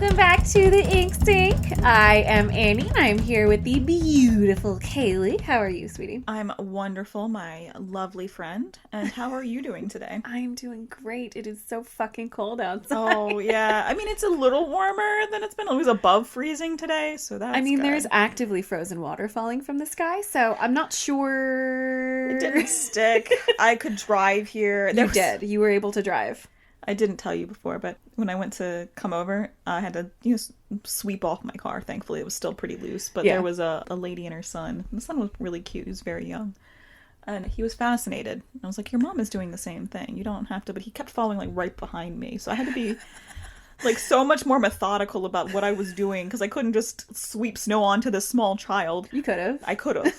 Welcome back to the Ink Sink. I am Annie, and I'm here with the beautiful Kaylee. How are you, sweetie? I'm wonderful, my lovely friend. And how are you doing today? I'm doing great. It is so fucking cold outside. Oh, yeah. I mean, it's a little warmer than it's been. It was above freezing today, so that's good. There's actively frozen water falling from the sky, so I'm not sure. It didn't stick. I could drive here. You did. You were able to drive. I didn't tell you before, but when I went to come over, I had to sweep off my car. Thankfully, it was still pretty loose. But There was a lady and her son. The son was really cute. He was very young. And he was fascinated. I was like, your mom is doing the same thing. You don't have to. But he kept following right behind me. So I had to be so much more methodical about what I was doing because I couldn't just sweep snow onto this small child. You could have. I could have.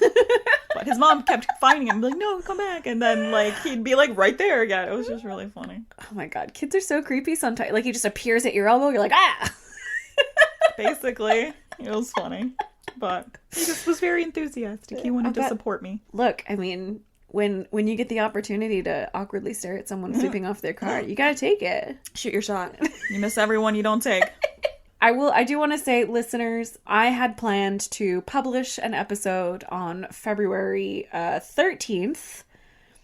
But his mom kept finding him, like, no, come back. And then, he'd be, right there again. It was just really funny. Oh, my God. Kids are so creepy sometimes. He just appears at your elbow. You're like, ah! Basically. It was funny. But he just was very enthusiastic. He wanted to support me. Look, when you get the opportunity to awkwardly stare at someone sweeping off their car, you gotta take it. Shoot your shot. You miss everyone you don't take. I do want to say, listeners, I had planned to publish an episode on February 13th.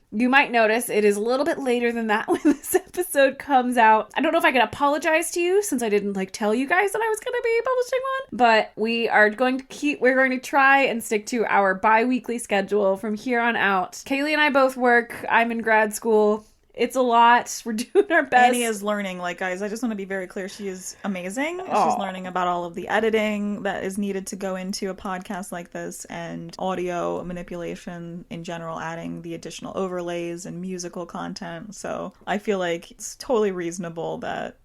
You might notice it is a little bit later than that when this episode comes out. I don't know if I can apologize to you since I didn't tell you guys that I was going to be publishing one, but we're going to try and stick to our bi-weekly schedule from here on out. Kaylee and I both work. I'm in grad school. It's a lot. We're doing our best. Annie is learning, guys, I just want to be very clear. She is amazing. She's learning about all of the editing that is needed to go into a podcast like this and audio manipulation in general, adding the additional overlays and musical content. So I feel like it's totally reasonable that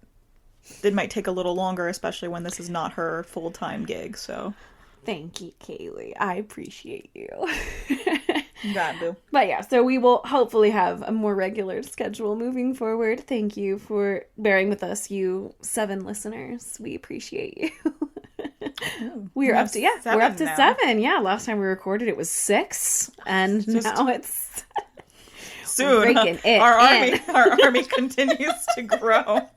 it might take a little longer, especially when this is not her full-time gig. So thank you, Kaylee. I appreciate you. God, boo. But yeah, so we will hopefully have a more regular schedule moving forward. Thank you for bearing with us, you 7 listeners. We appreciate you. We're up to 7. Yeah, last time we recorded it was 6, and now it's soon. Our army continues to grow.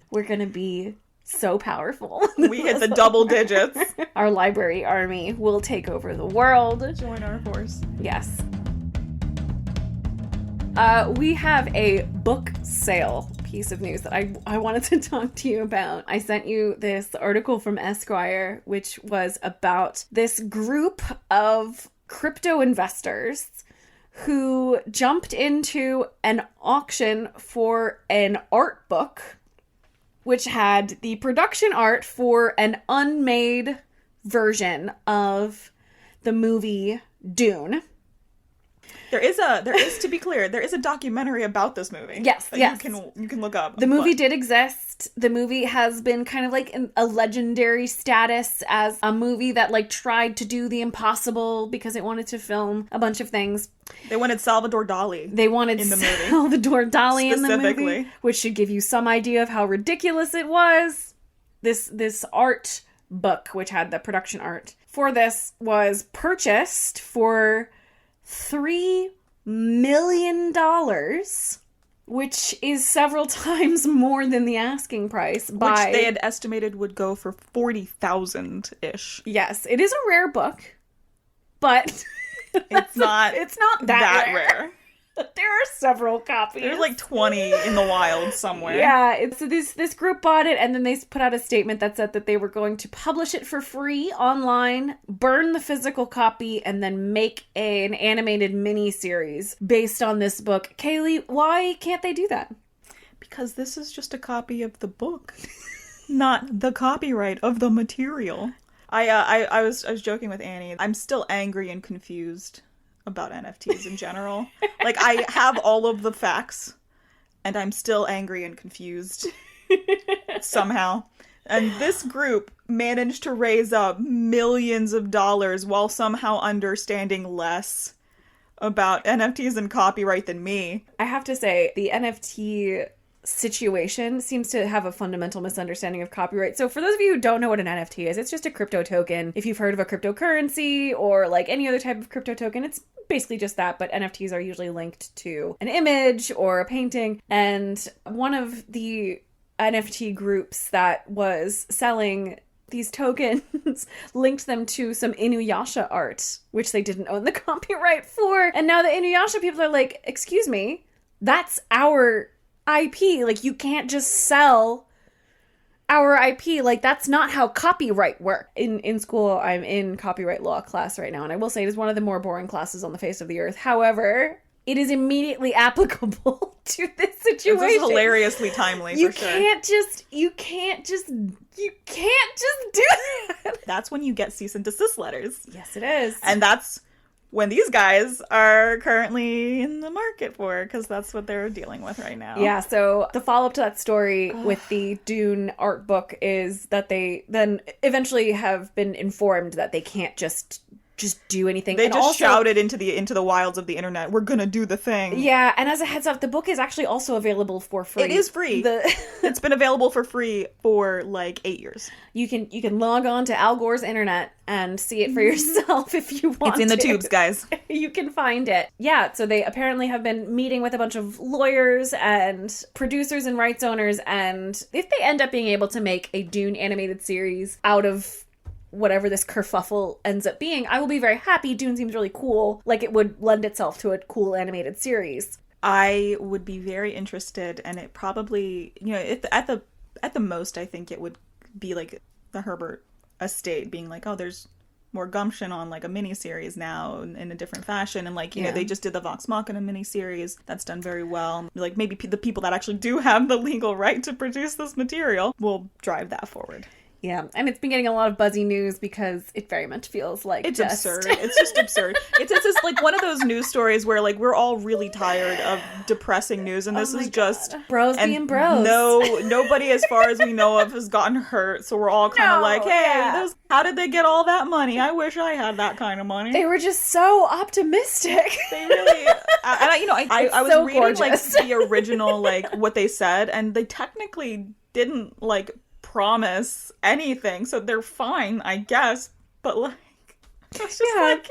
We're gonna be so powerful. We hit the double digits. Our library army will take over the world. Join our force. Yes. We have a book sale piece of news that I wanted to talk to you about. I sent you this article from Esquire, which was about this group of crypto investors who jumped into an auction for an art book which had the production art for an unmade version of the movie Dune. There is, to be clear, there is a documentary about this movie. Yes. You can look up. The movie did exist. The movie has been kind of in a legendary status as a movie that tried to do the impossible because it wanted to film a bunch of things. They wanted Salvador Dali. They wanted in the movie. Salvador Dali in the movie, which should give you some idea of how ridiculous it was. This art book, which had the production art for this, was purchased for $3 million, which is several times more than the asking price. Which they had estimated would go for 40,000-ish. Yes, it is a rare book, but it's not that rare. There are several copies. There's 20 in the wild somewhere. Yeah, this group bought it, and then they put out a statement that said that they were going to publish it for free online, burn the physical copy, and then make an animated mini-series based on this book. Kaylee, why can't they do that? Because this is just a copy of the book, not the copyright of the material. I was joking with Annie. I'm still angry and confused about NFTs in general. I have all of the facts, and I'm still angry and confused somehow. And this group managed to raise up millions of dollars while somehow understanding less about NFTs and copyright than me. I have to say, the NFT situation seems to have a fundamental misunderstanding of copyright. So for those of you who don't know what an NFT is, it's just a crypto token. If you've heard of a cryptocurrency or any other type of crypto token, it's basically just that, but NFTs are usually linked to an image or a painting. And one of the NFT groups that was selling these tokens, linked them to some Inuyasha art, which they didn't own the copyright for. And now the Inuyasha people are like, excuse me, that's our IP. Like, you can't just sell our IP. Like, that's not how copyright works. In school, I'm in copyright law class right now, and I will say it is one of the more boring classes on the face of the earth. However, it is immediately applicable to this situation. This is hilariously timely, you for sure. You can't just do that. That's when you get cease and desist letters. Yes, it is. And that's when these guys are currently in the market for, because that's what they're dealing with right now. Yeah, so the follow-up to that story with the Dune art book is that they then eventually have been informed that they can't just do anything. They and just also shouted into the wilds of the internet, we're gonna do the thing. Yeah, and as a heads up, the book is actually also available for free. It is free. It's been available for free for like 8 years. You can log on to Al Gore's internet and see it for yourself if you want. It's in the tubes, guys. You can find it. Yeah, so they apparently have been meeting with a bunch of lawyers and producers and rights owners, and if they end up being able to make a Dune animated series out of whatever this kerfuffle ends up being, I will be very happy. Dune seems really cool. Like, it would lend itself to a cool animated series. I would be very interested, and it probably, at the most, I think it would be like the Herbert estate being like, oh, there's more gumption on like a miniseries now in a different fashion, and like they just did the Vox Machina miniseries that's done very well. Like, maybe the people that actually do have the legal right to produce this material will drive that forward. Yeah, and it's been getting a lot of buzzy news because it very much feels like it's absurd. It's just absurd. It's just like one of those news stories where like we're all really tired of depressing news, and this is just bros being bros. Nobody as far as we know of has gotten hurt, so we're all kind of like, hey, how did they get all that money? I wish I had that kind of money. They were just so optimistic. They really, I was so reading gorgeous. Like the original like what they said, and they technically didn't like promise anything, so they're fine, I guess, but like it's just like,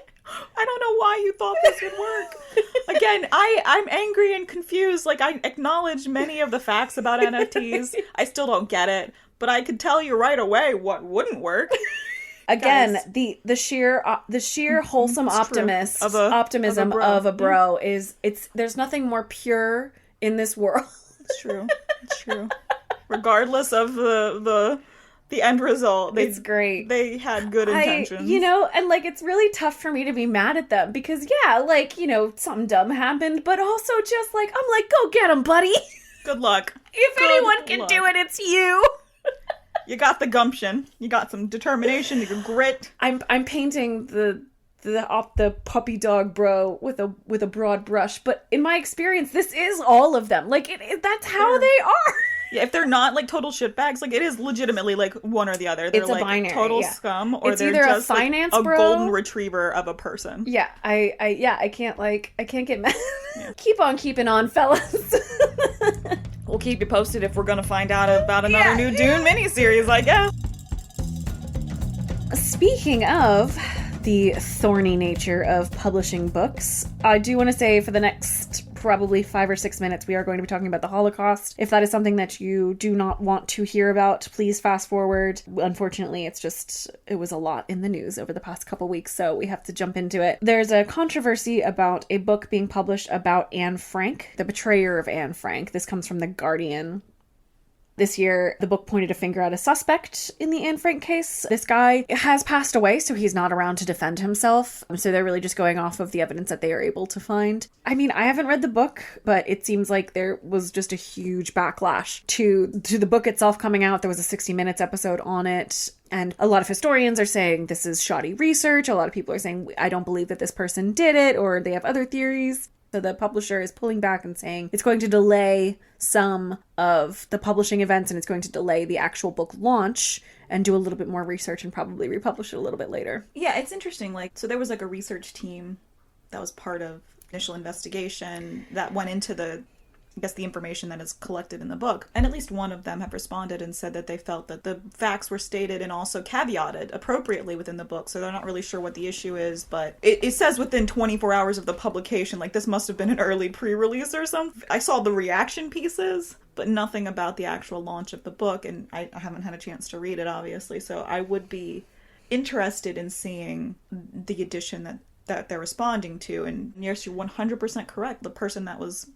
I don't know why you thought this would work. Again, I'm angry and confused. Like, I acknowledge many of the facts about NFTs. I still don't get it, but I could tell you right away what wouldn't work. Again, guys, the sheer wholesome optimism of a bro is there's nothing more pure in this world. It's true. Regardless of the end result, it's great. They had good intentions. And like, it's really tough for me to be mad at them because something dumb happened, but also just like, I'm like, go get him, buddy. Good luck. If anyone can do it, it's you. You got the gumption. You got some determination. You got grit. I'm painting the puppy dog bro with a broad brush, but in my experience, this is all of them. Like, that's how they are. Yeah, if they're not like total shitbags, like it is legitimately like one or the other. They're it's like binary, total scum, or it's they're either just a finance like, a bro, golden retriever of a person. Yeah, I can't get mad. Yeah. Keep on keeping on, fellas. We'll keep you posted if we're gonna find out about another new Dune miniseries, I guess. Speaking of the thorny nature of publishing books, I do want to say for the next probably 5 or 6 minutes, we are going to be talking about the Holocaust. If that is something that you do not want to hear about, please fast forward. Unfortunately, it was a lot in the news over the past couple weeks, so we have to jump into it. There's a controversy about a book being published about Anne Frank, the betrayer of Anne Frank. This comes from The Guardian. This year, the book pointed a finger at a suspect in the Anne Frank case. This guy has passed away, so he's not around to defend himself. So they're really just going off of the evidence that they are able to find. I mean, I haven't read the book, but it seems like there was just a huge backlash to the book itself coming out. There was a 60 Minutes episode on it. And a lot of historians are saying this is shoddy research. A lot of people are saying, I don't believe that this person did it, or they have other theories. So the publisher is pulling back and saying it's going to delay some of the publishing events, and it's going to delay the actual book launch and do a little bit more research and probably republish it a little bit later. Yeah, it's interesting. Like, so there was like a research team that was part of initial investigation that went into the information that is collected in the book. And at least one of them have responded and said that they felt that the facts were stated and also caveated appropriately within the book. So they're not really sure what the issue is, but it says within 24 hours of the publication, like this must have been an early pre-release or something. I saw the reaction pieces, but nothing about the actual launch of the book, and I haven't had a chance to read it, obviously, so I would be interested in seeing the edition that they're responding to. And yes, you're 100% correct. The person that was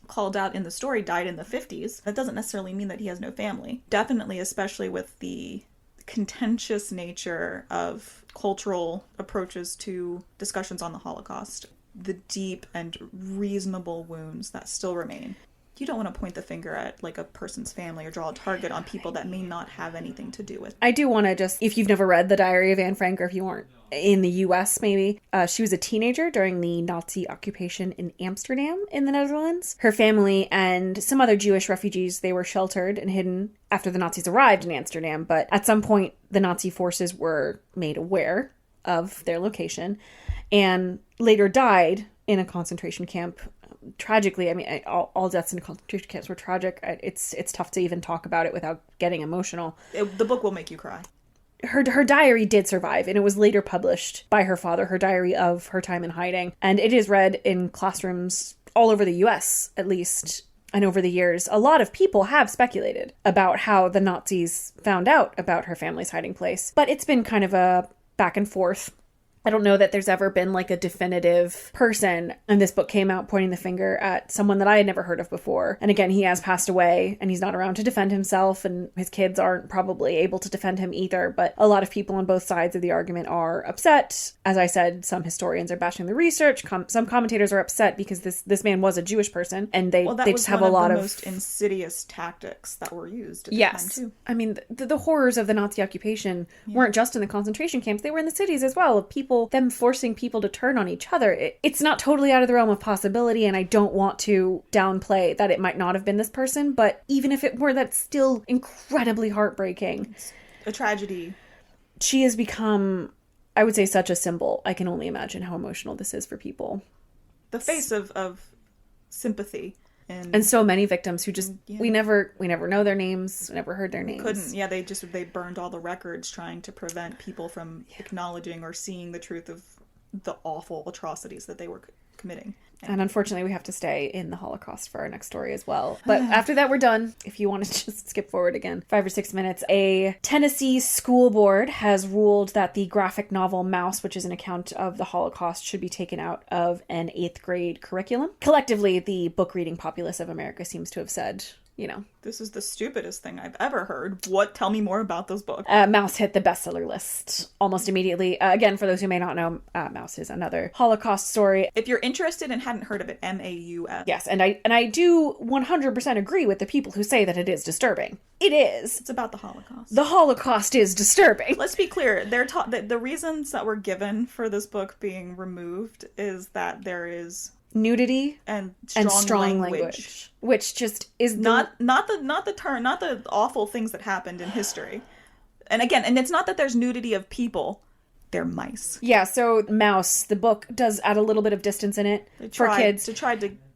called out in the story died in the 50s. That doesn't necessarily mean that he has no family. Definitely, especially with the contentious nature of cultural approaches to discussions on the Holocaust, the deep and reasonable wounds that still remain. You don't want to point the finger at like a person's family or draw a target on people that may not have anything to do with. I do want to just, if you've never read The Diary of Anne Frank, or if you weren't in the US maybe, she was a teenager during the Nazi occupation in Amsterdam in the Netherlands. Her family and some other Jewish refugees, they were sheltered and hidden after the Nazis arrived in Amsterdam, but at some point the Nazi forces were made aware of their location and later died in a concentration camp. Tragically, I mean, all deaths in concentration camps were tragic. It's tough to even talk about it without getting emotional. The book will make you cry. Her diary did survive, and it was later published by her father, her diary of her time in hiding. And it is read in classrooms all over the US, at least. And over the years, a lot of people have speculated about how the Nazis found out about her family's hiding place. But it's been kind of a back and forth. I don't know that there's ever been like a definitive person, and this book came out pointing the finger at someone that I had never heard of before. And again, he has passed away and he's not around to defend himself, and his kids aren't probably able to defend him either. But a lot of people on both sides of the argument are upset. As I said, some historians are bashing the research. Some commentators are upset because this man was a Jewish person, and they just have a lot of the most insidious tactics that were used at the time too. I mean, the horrors of the Nazi occupation weren't just in the concentration camps; they were in the cities as well. Of them forcing people to turn on each other. It's not totally out of the realm of possibility, and I don't want to downplay that it might not have been this person, but even if it were, that's still incredibly heartbreaking. It's a tragedy. She has become, I would say, such a symbol. I can only imagine how emotional this is for people. The face of sympathy. And so many victims who just, we never know their names, never heard their names. Couldn't. Yeah, they burned all the records trying to prevent people from acknowledging or seeing the truth of the awful atrocities that they were committing. And unfortunately, we have to stay in the Holocaust for our next story as well. But after that, we're done. If you want to just skip forward again 5 or 6 minutes. A Tennessee school board has ruled that the graphic novel Mouse, which is an account of the Holocaust, should be taken out of an 8th grade curriculum. Collectively, the book reading populace of America seems to have said, this is the stupidest thing I've ever heard. Tell me more about those books. Mouse hit the bestseller list almost immediately. Again, for those who may not know, Mouse is another Holocaust story. If you're interested and hadn't heard of it, M-A-U-S. Yes, and I do 100% agree with the people who say that it is disturbing. It is. It's about the Holocaust. The Holocaust is disturbing. Let's be clear. The reasons that were given for this book being removed is that there is nudity and strong language, which just is not the awful things that happened in history. And again, and it's not that there's nudity of people; they're mice. Yeah. So Mouse, the book, does add a little bit of distance in it for kids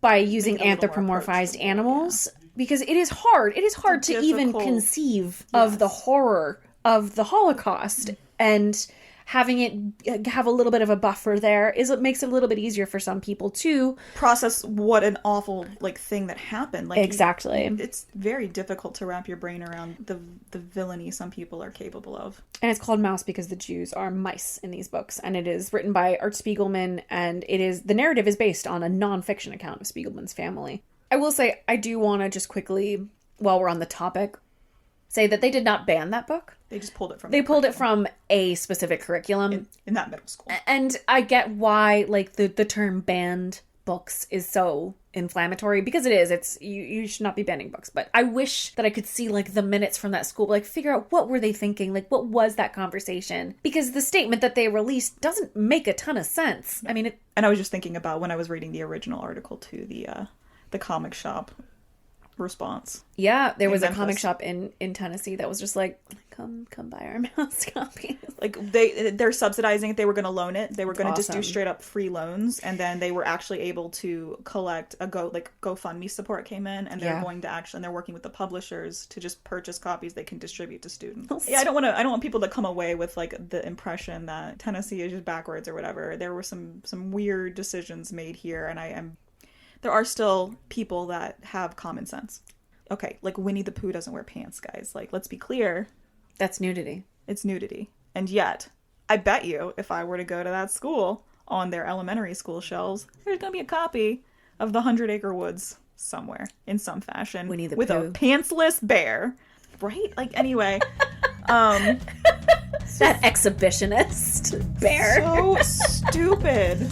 by using anthropomorphized animals, because it is hard. It is hard to even conceive of the horror of the Holocaust, and having it have a little bit of a buffer there it makes it a little bit easier for some people to process what an awful thing that happened. Exactly. It's very difficult to wrap your brain around the villainy some people are capable of. And it's called Mouse because the Jews are mice in these books, and it is written by Art Spiegelman, and the narrative is based on a non-fiction account of Spiegelman's family. I will say, I do want to just quickly, while we're on the topic, say that they did not ban that book. They just pulled it from. They pulled it from a specific curriculum in that middle school. And I get why, the term banned books is so inflammatory, because it is. It's you should not be banning books. But I wish that I could see the minutes from that school, figure out what were they thinking, what was that conversation? Because the statement that they released doesn't make a ton of sense. I mean, and I was just thinking about when I was reading the original article to the comic shop response. Yeah, there was a comic shop in Tennessee that was just come buy our Mouse copies. They're subsidizing it. They were going to loan it. They were going to just do straight up free loans, and then they were actually able to collect GoFundMe support came in, and they're going to and they're working with the publishers to just purchase copies they can distribute to students. Yeah, I don't want people to come away with the impression that Tennessee is just backwards or whatever. There were some weird decisions made here, and there are still people that have common sense. okay, like Winnie the Pooh doesn't wear pants, guys. Like, let's be clear. That's nudity. It's nudity. And yet, I bet you if I were to go to that school, on their elementary school shelves, there's going to be a copy of the 100 Acre Woods somewhere in some fashion. Winnie the with Pooh. A pantsless bear. Right? Like, anyway. That exhibitionist bear. So stupid.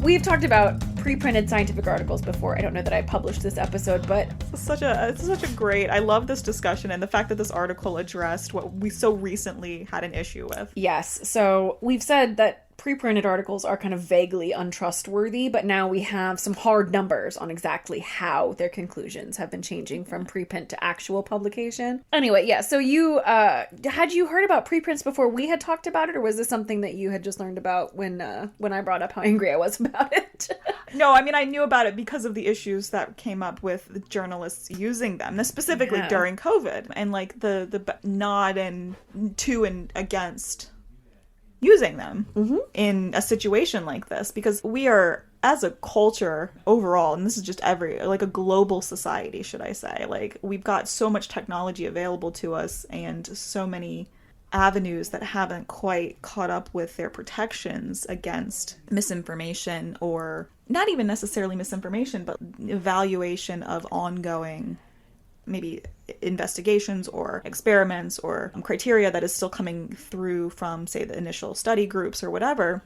We've talked about pre-printed scientific articles before. I don't know that I published this episode, but It's such a great, I love this discussion and the fact that this article addressed what we so recently had an issue with. yes. So we've said that pre-printed articles are kind of vaguely untrustworthy, but now we have some hard numbers on exactly how their conclusions have been changing from preprint to actual publication. Anyway, yeah, so you, had you heard about preprints before we had talked about it, or was this something that you had just learned about when I brought up how angry I was about it? No, I mean, I knew about it because of the issues that came up with journalists using them, specifically during COVID, and like the nod and to and against using them in a situation like this, because we are, as a culture overall, and this is just like a global society, should I say, like we've got so much technology available to us and so many avenues that haven't quite caught up with their protections against misinformation, or not even necessarily misinformation, but evaluation of ongoing maybe investigations or experiments or criteria that is still coming through from, say, the initial study groups or whatever.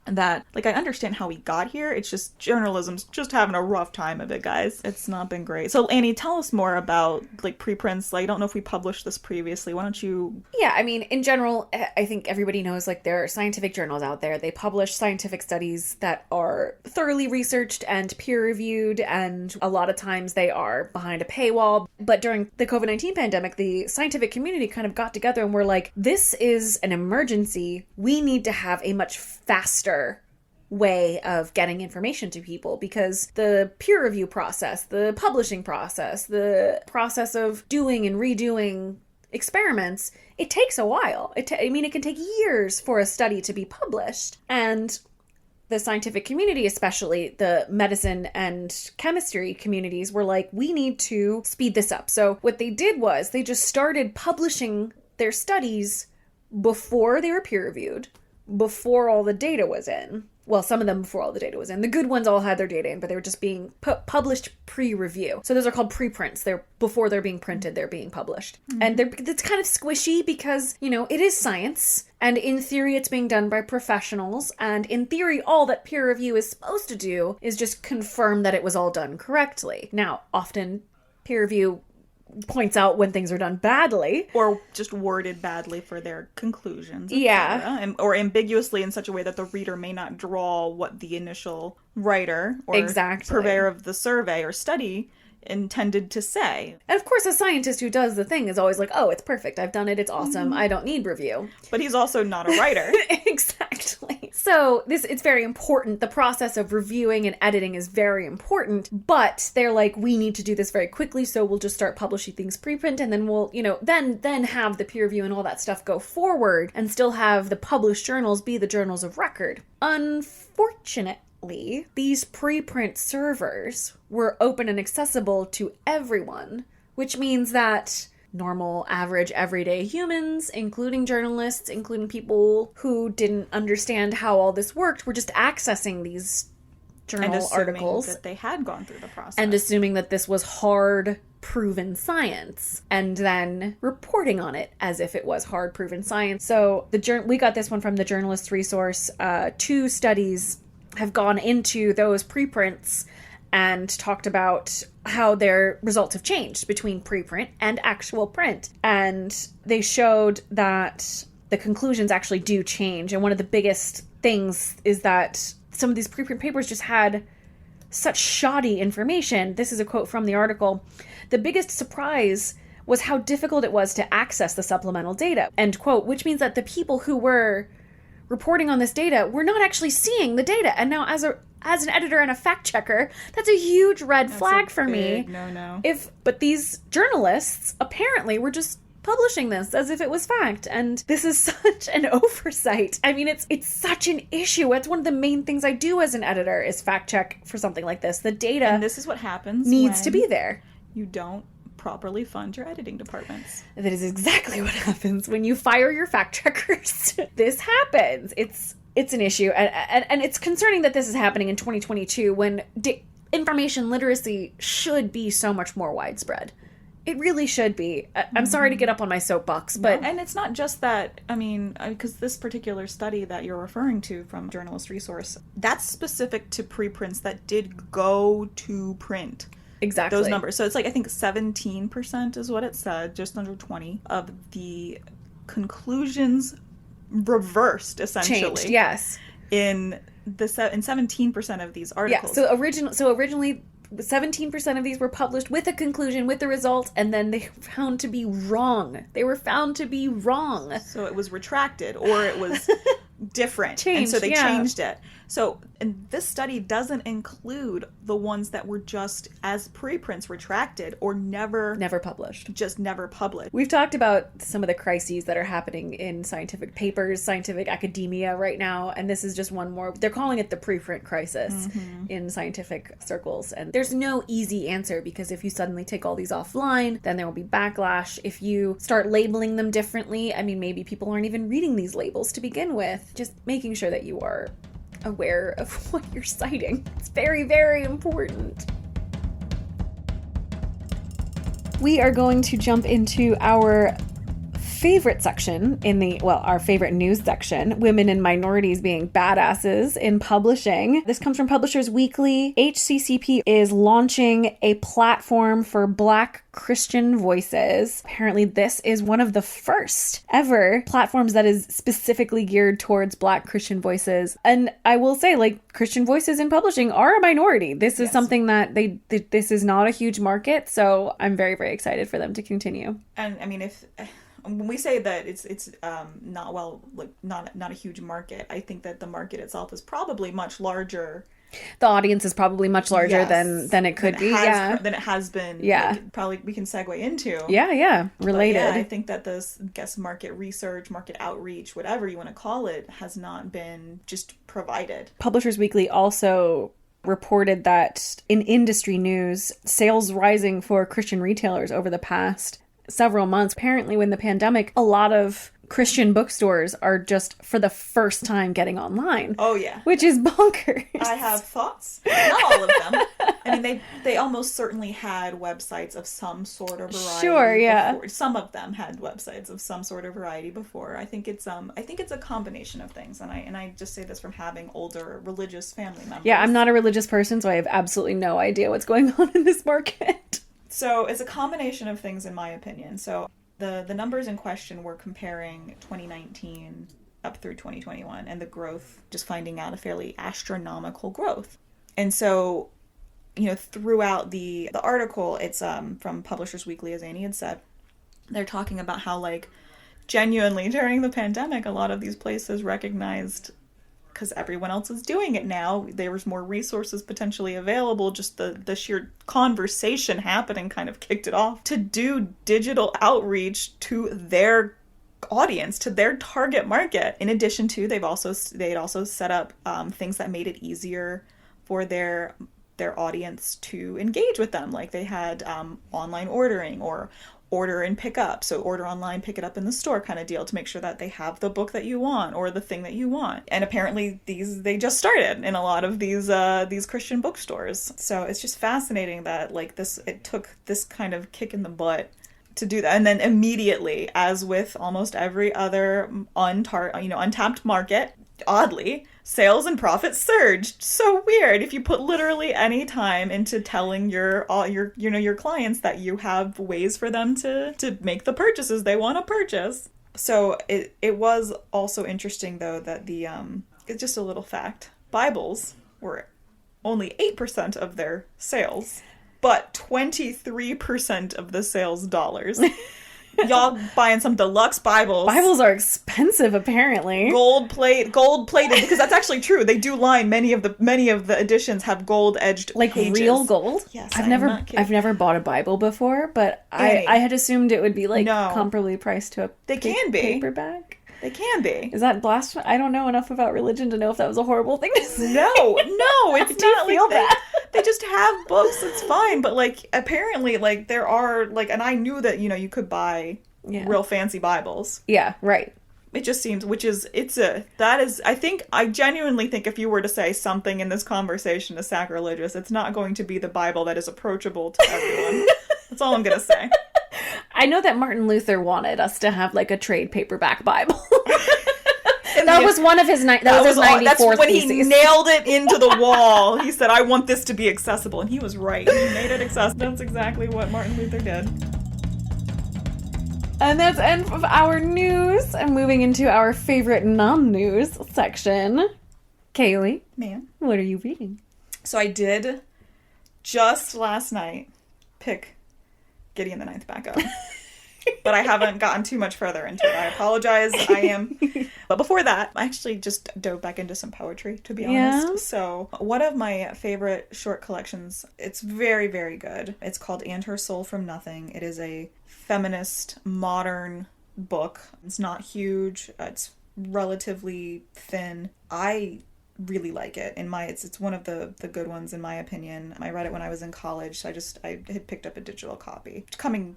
And that, like, I understand how we got here. It's just journalism's just having a rough time of it, guys. It's not been great. So, Annie, tell us more about, like, preprints. Like, I don't know if we published this previously. Why don't you... Yeah, I mean, in general, I think everybody knows, like, there are scientific journals out there. They publish scientific studies that are thoroughly researched and peer-reviewed, and a lot of times they are behind a paywall. But during the COVID-19 pandemic, the scientific community kind of got together and were like, this is an emergency. We need to have a much faster way of getting information to people, because the peer review process, the publishing process, the process of doing and redoing experiments, it takes a while. It can take years for a study to be published. And the scientific community, especially the medicine and chemistry communities, were like, we need to speed this up. So what they did was they just started publishing their studies before they were peer reviewed, before all the data was in. Well, some of them before all the data was in. The good ones all had their data in, but they were just being published pre-review. So those are called preprints. Before they're being printed, they're being published. Mm-hmm. And it's kind of squishy because, it is science. And in theory, it's being done by professionals. And in theory, all that peer review is supposed to do is just confirm that it was all done correctly. Now, often peer review points out when things are done badly, or just worded badly for their conclusions, yeah, or ambiguously in such a way that the reader may not draw what the initial writer or purveyor of the survey or study intended to say. And of course, a scientist who does the thing is always like, oh, it's perfect, I've done it, it's awesome, I don't need review. But he's also not a writer. Exactly. So it's very important. The process of reviewing and editing is very important, but they're like, we need to do this very quickly, so we'll just start publishing things preprint, and then we'll, then have the peer review and all that stuff go forward, and still have the published journals be the journals of record. Unfortunately, these preprint servers were open and accessible to everyone, which means that normal, average, everyday humans, including journalists, including people who didn't understand how all this worked, were just accessing these journal articles. That they had gone through the process. And assuming that this was hard, proven science, and then reporting on it as if it was hard, proven science. So we got this one from the Journalist's Resource. 2 studies have gone into those preprints and talked about how their results have changed between preprint and actual print. And they showed that the conclusions actually do change. And one of the biggest things is that some of these preprint papers just had such shoddy information. This is a quote from the article. The biggest surprise was how difficult it was to access the supplemental data, end quote, which means that the people who were reporting on this data were not actually seeing the data. And now as an editor and a fact checker, that's a huge red flag for me. No. But these journalists apparently were just publishing this as if it was fact. And this is such an oversight. I mean, it's such an issue. It's one of the main things I do as an editor is fact check for something like this. The data And this is what happens needs to when be there. You don't properly fund your editing departments. That is exactly what happens when you fire your fact checkers. This happens. It's an issue. And it's concerning that this is happening in 2022 when information literacy should be so much more widespread. It really should be. I'm sorry to get up on my soapbox, but... No, and it's not just that, I mean, because this particular study that you're referring to from Journalist Resource, that's specific to preprints that did go to print. Exactly. Those numbers. So it's like, I think 17% is what it said, just under 20, of the conclusions reversed, essentially. Changed, yes. In 17% of these articles. Yeah, so originally 17% of these were published with a conclusion, with the result, and then they were found to be wrong. They were found to be wrong. So it was retracted, or it was different. Changed, and so they yeah. changed it. So, and this study doesn't include the ones that were just as preprints retracted or never published. Just never published. We've talked about some of the crises that are happening in scientific papers, scientific academia right now, and this is just one more. They're calling it the preprint crisis in scientific circles. And there's no easy answer, because if you suddenly take all these offline, then there will be backlash. If you start labeling them differently, I mean, maybe people aren't even reading these labels to begin with. Just making sure that you are aware of what you're citing. It's very, very important. We are going to jump into our favorite section our favorite news section, women and minorities being badasses in publishing. This comes from Publishers Weekly. HCCP is launching a platform for Black Christian voices. Apparently this is one of the first ever platforms that is specifically geared towards Black Christian voices. And I will say, like, Christian voices in publishing are a minority. This is something that this is not a huge market, so I'm very, very excited for them to continue. And I mean, when we say that it's not a huge market, I think that the market itself is probably much larger. The audience is probably much larger than it could be. Than it has been. Yeah. Like, probably we can segue into. Yeah. Related. But yeah, I think that this, market research, market outreach, whatever you want to call it, has not been just provided. Publishers Weekly also reported that in industry news, sales rising for Christian retailers over the past several months. Apparently, when the pandemic, a lot of Christian bookstores are just for the first time getting online. Oh yeah, which is bonkers. I have thoughts. Not all of them. I mean, they almost certainly had websites of some sort of variety. Sure, yeah. Before. Some of them had websites of some sort of variety before. I think it's a combination of things, and I just say this from having older religious family members. Yeah, I'm not a religious person, so I have absolutely no idea what's going on in this market. So it's a combination of things, in my opinion. So the numbers in question were comparing 2019 up through 2021, and the growth, just finding out a fairly astronomical growth. And so, throughout the article, it's from Publishers Weekly, as Annie had said, they're talking about how, like, genuinely during the pandemic, a lot of these places recognized, because everyone else is doing it now, there was more resources potentially available. Just the sheer conversation happening kind of kicked it off to do digital outreach to their audience, to their target market. In addition to, they had also set up things that made it easier for their audience to engage with them. Like they had online ordering, or order and pick up. So order online, pick it up in the store kind of deal, to make sure that they have the book that you want or the thing that you want. And apparently they just started in a lot of these Christian bookstores. So it's just fascinating that, like, it took this kind of kick in the butt to do that. And then immediately, as with almost every other untapped market, oddly, sales and profits surged. So weird. If you put literally any time into telling your clients that you have ways for them to make the purchases they want to purchase. So it was also interesting, though, that it's just a little fact. Bibles were only 8% of their sales, but 23% of the sales dollars. Y'all buying some deluxe Bibles. Bibles are expensive, apparently. Gold plated, because that's actually true. They do line many of the editions have gold edged like pages. Real gold. Yes, I've never bought a Bible before, but I had assumed it would be like comparably priced to a paperback. They can be. Is that blasphemy? I don't know enough about religion to know if that was a horrible thing to say. No, it's not like that. They just have books. It's fine, but like apparently, like there are like, and I knew that you could buy real fancy Bibles. Yeah, right. It just seems, I genuinely think if you were to say something in this conversation is sacrilegious, it's not going to be the Bible that is approachable to everyone. That's all I'm gonna say. I know that Martin Luther wanted us to have like a trade paperback Bible. That was one of his 94th That's when theses. He nailed it into the wall. He said, I want this to be accessible. And he was right. He made it accessible. That's exactly what Martin Luther did. And that's the end of our news. And moving into our favorite non-news section. Kaylee. Ma'am. What are you reading? So I did, just last night, pick Gideon the Ninth back up. But I haven't gotten too much further into it. I apologize. But before that, I actually just dove back into some poetry, to be honest. Yeah? So one of my favorite short collections, it's very, very good. It's called And Her Soul from Nothing. It is a feminist, modern book. It's not huge. It's relatively thin. I really like it. It's one of the good ones in my opinion. I read it when I was in college, so I had picked up a digital copy. Coming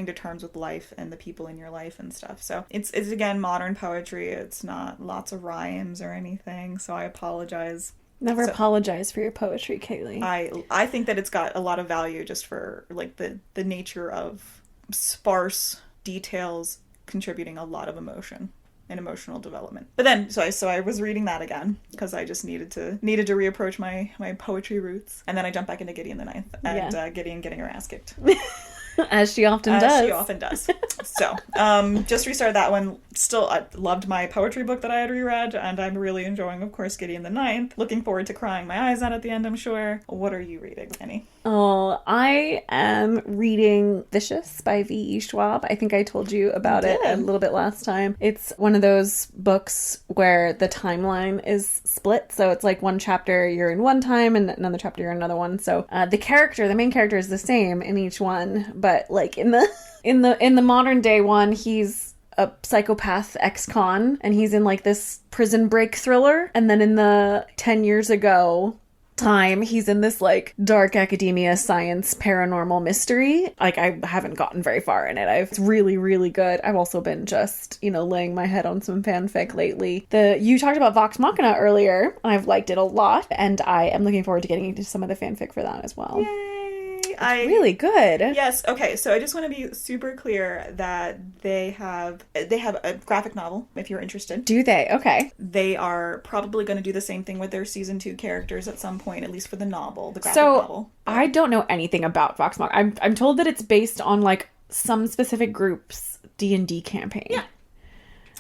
to terms with life and the people in your life and stuff. So it's again modern poetry. It's not lots of rhymes or anything, so I apologize. Never apologize for your poetry, Kaylee. I think that it's got a lot of value just for like the nature of sparse details contributing a lot of emotion and emotional development. But then, so I was reading that again because I just needed to reapproach my poetry roots. And then I jumped back into Gideon the Ninth and Gideon getting her ass kicked. As she often does. She often does. So, just restarted that one. Still, I loved my poetry book that I had reread, and I'm really enjoying, of course, Gideon the Ninth. Looking forward to crying my eyes out at the end, I'm sure. What are you reading, Annie? Oh, I am reading Vicious by V.E. Schwab. I think I told you about it a little bit last time. It's one of those books where the timeline is split. So it's like one chapter you're in one time and another chapter you're in another one. So the main character is the same in each one, but like in the modern day one, he's a psychopath ex-con and he's in like this prison break thriller. And then in the 10 years ago time, he's in this like dark academia science paranormal mystery. Like I haven't gotten very far in it. It's really, really good. I've also been just, laying my head on some fanfic lately. You talked about Vox Machina earlier. I've liked it a lot and I am looking forward to getting into some of the fanfic for that as well. Yay! Really good. Yes. Okay. So I just want to be super clear that they have a graphic novel. If you're interested, do they? Okay. They are probably going to do the same thing with their season 2 characters at some point, at least for the novel, the graphic novel. I don't know anything about Vox Machina. I'm told that it's based on like some specific group's D&D campaign. Yeah.